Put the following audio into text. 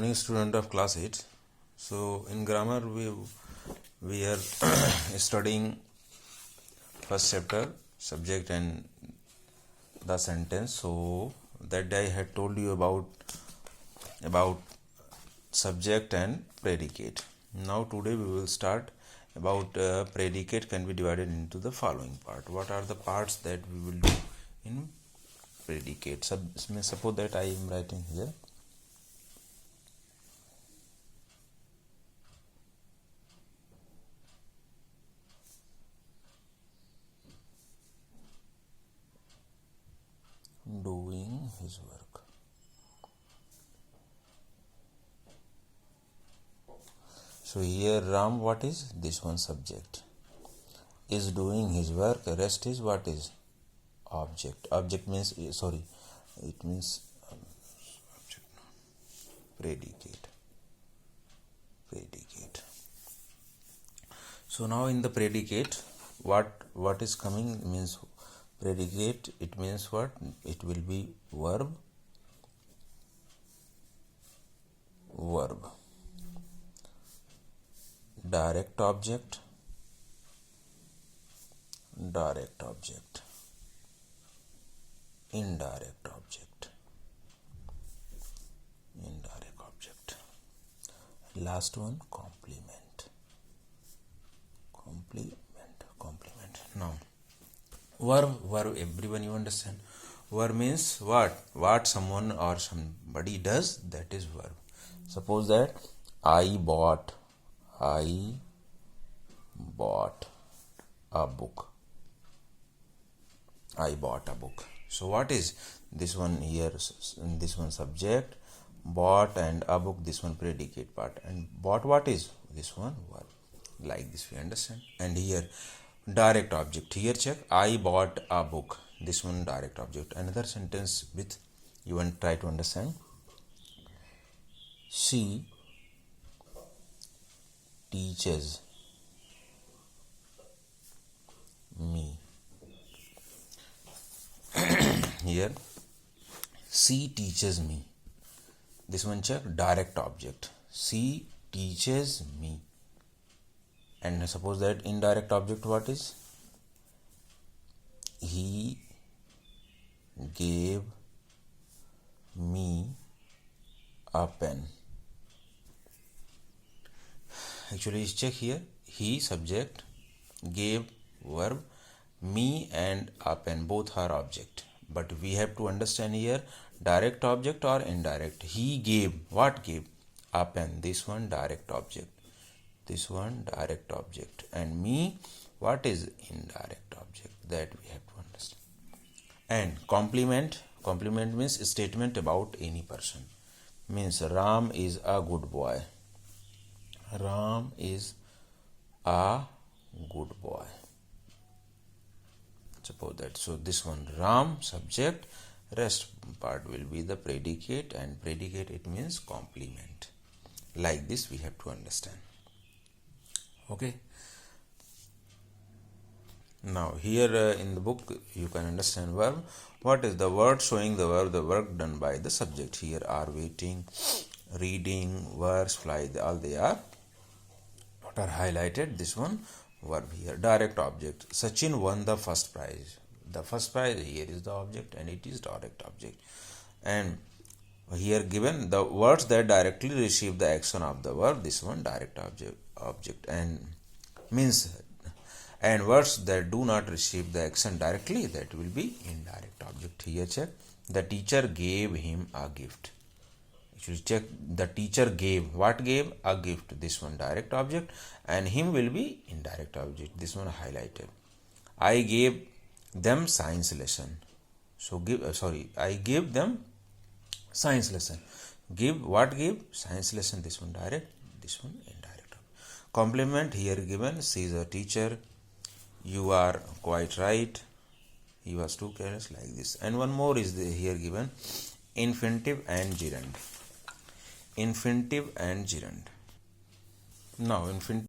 morning, student of class 8. So in grammar we are studying first chapter, subject and the sentence. So that day I had told you about subject and predicate. Now today we will start about predicate can be divided into the following part. What are the parts that we will do in predicate? Suppose that I am writing here doing his work. So here Ram, what is this one? Subject is doing his work. Rest is what is object. Object means it means object, predicate. So now in the predicate, what is coming means predicate. It means what? It will be verb, direct object, indirect object, last one complement. Now verb everyone you understand. Verb means what someone or somebody does, that is verb. Suppose that I bought a book. So what is this one here? This one subject, bought, and a book, this one predicate part. And bought, what is this one? Verb. Like this we understand. And here direct object. Here check, I bought a book, this one direct object. Another sentence with you want try to understand. She teaches me. Here she teaches me, this one check, direct object. She teaches me. And suppose that indirect object, what is? He gave me a pen. Actually check here, he subject, gave verb, me and a pen, both are object. But we have to understand here direct object or indirect. He gave, what gave? A pen, this one direct object, and me, what is indirect object, that we have to understand. And complement means a statement about any person. Means Ram is a good boy. Suppose that. So this one Ram subject, rest part will be the predicate, and predicate it means complement. Like this we have to understand. Okay. Now here in the book you can understand verb. What is the word showing the verb? The work done by the subject. Here are waiting, reading, verse, fly, all they are what are highlighted. This one verb here. Direct object. Sachin won the first prize. The first prize here is the object and it is direct object. And here given the words that directly receive the action of the verb, this one direct object, and means, and words that do not receive the action directly, that will be indirect object. Here check, the teacher gave him a gift. Actually check, the teacher gave, what gave? A gift, this one direct object, and him will be indirect object, this one highlighted. I gave them science lesson. So I gave them science lesson. Give, what give? Science lesson, this one direct, this one indirect. Complement here given, she is a teacher, you are quite right, he was too careless, like this. And one more is here given, infinitive and gerund. Now infinitive